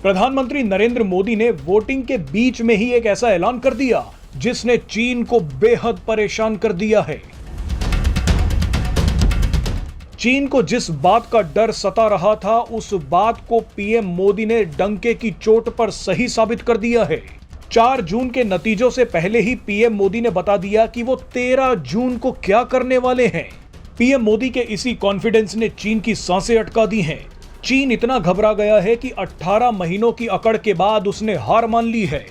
प्रधानमंत्री नरेंद्र मोदी ने वोटिंग के बीच में ही एक ऐसा ऐलान कर दिया जिसने चीन को बेहद परेशान कर दिया है। चीन को जिस बात का डर सता रहा था, उस बात को पीएम मोदी ने डंके की चोट पर सही साबित कर दिया है। 4 जून के नतीजों से पहले ही पीएम मोदी ने बता दिया कि वो 13 जून को क्या करने वाले हैं। पीएम मोदी के इसी कॉन्फिडेंस ने चीन की सांसें अटका दी हैं। चीन इतना घबरा गया है कि 18 महीनों की अकड़ के बाद उसने हार मान ली है।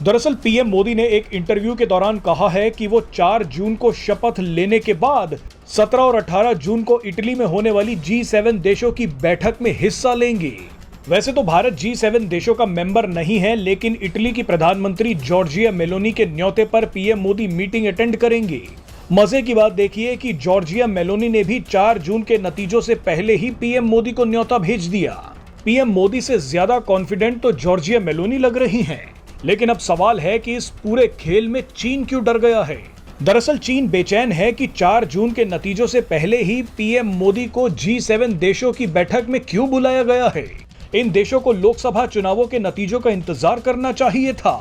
दरअसल पीएम मोदी ने एक इंटरव्यू के दौरान कहा है कि वो 4 जून को शपथ लेने के बाद 17 और 18 जून को इटली में होने वाली G7 देशों की बैठक में हिस्सा लेंगे। वैसे तो भारत G7 देशों का मेंबर नहीं है, लेकिन इटली की प्रधानमंत्री जॉर्जिया मेलोनी के न्योते पर पीएम मोदी मीटिंग अटेंड करेंगे। मजे की बात देखिए कि जॉर्जिया मेलोनी ने भी 4 जून के नतीजों से पहले ही पीएम मोदी को न्योता भेज दिया। पीएम मोदी से ज्यादा कॉन्फिडेंट तो जॉर्जिया मेलोनी लग रही हैं। लेकिन अब सवाल है कि इस पूरे खेल में चीन क्यों डर गया है। दरअसल चीन बेचैन है कि 4 जून के नतीजों से पहले ही पीएम मोदी को G7 देशों की बैठक में क्यों बुलाया गया है। इन देशों को लोकसभा चुनावों के नतीजों का इंतजार करना चाहिए था,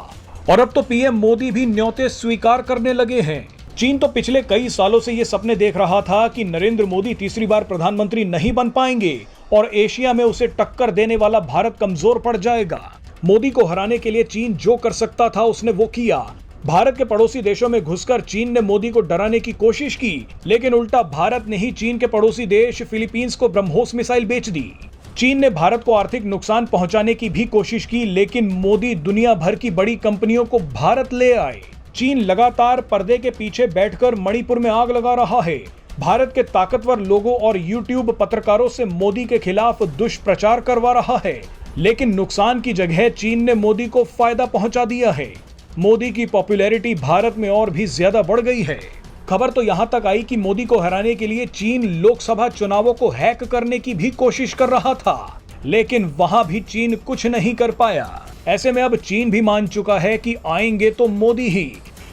और अब तो पीएम मोदी भी न्योते स्वीकार करने लगे हैं। चीन तो पिछले कई सालों से ये सपने देख रहा था कि नरेंद्र मोदी तीसरी बार प्रधानमंत्री नहीं बन पाएंगे और एशिया में उसे टक्कर देने वाला भारत कमजोर पड़ जाएगा। मोदी को हराने के लिए चीन जो कर सकता था उसने वो किया। भारत के पड़ोसी देशों में घुसकर चीन ने मोदी को डराने की कोशिश की, लेकिन उल्टा भारत ने ही चीन के पड़ोसी देश फिलीपींस को ब्रह्मोस मिसाइल बेच दी। चीन ने भारत को आर्थिक नुकसान पहुंचाने की भी कोशिश की, लेकिन मोदी दुनिया भर की बड़ी कंपनियों को भारत ले आए। चीन लगातार पर्दे के पीछे बैठकर मणिपुर में आग लगा रहा है। भारत के ताकतवर लोगों और यूट्यूब पत्रकारों से मोदी के खिलाफ दुष्प्रचार करवा रहा है, लेकिन नुकसान की जगह चीन ने मोदी को फायदा पहुंचा दिया है। मोदी की पॉपुलैरिटी भारत में और भी ज्यादा बढ़ गई है। खबर तो यहां तक आई कि मोदी को हराने के लिए चीन लोकसभा चुनावों को हैक करने की भी कोशिश कर रहा था, लेकिन वहां भी चीन कुछ नहीं कर पाया। ऐसे में अब चीन भी मान चुका है कि आएंगे तो मोदी ही।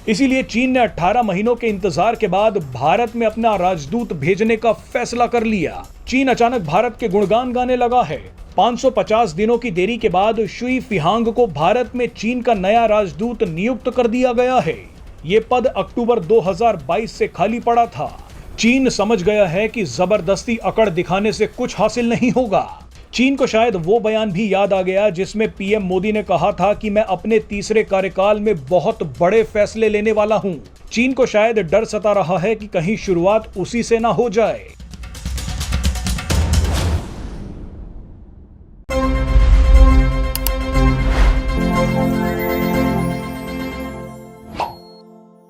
इसीलिए चीन ने 18 महीनों के इंतजार के बाद भारत में अपना राजदूत भेजने का फैसला कर लिया। चीन अचानक भारत के गुणगान गाने लगा है। 550 दिनों की देरी के बाद शुई फिहांग को भारत में चीन का नया राजदूत नियुक्त कर दिया गया है। ये पद अक्टूबर 2022 से खाली पड़ा था। चीन समझ गया है कि जबरदस्ती अकड़ दिखाने से कुछ हासिल नहीं होगा। चीन को शायद वो बयान भी याद आ गया जिसमें पीएम मोदी ने कहा था कि मैं अपने तीसरे कार्यकाल में बहुत बड़े फैसले लेने वाला हूं। चीन को शायद डर सता रहा है कि कहीं शुरुआत उसी से ना हो जाए।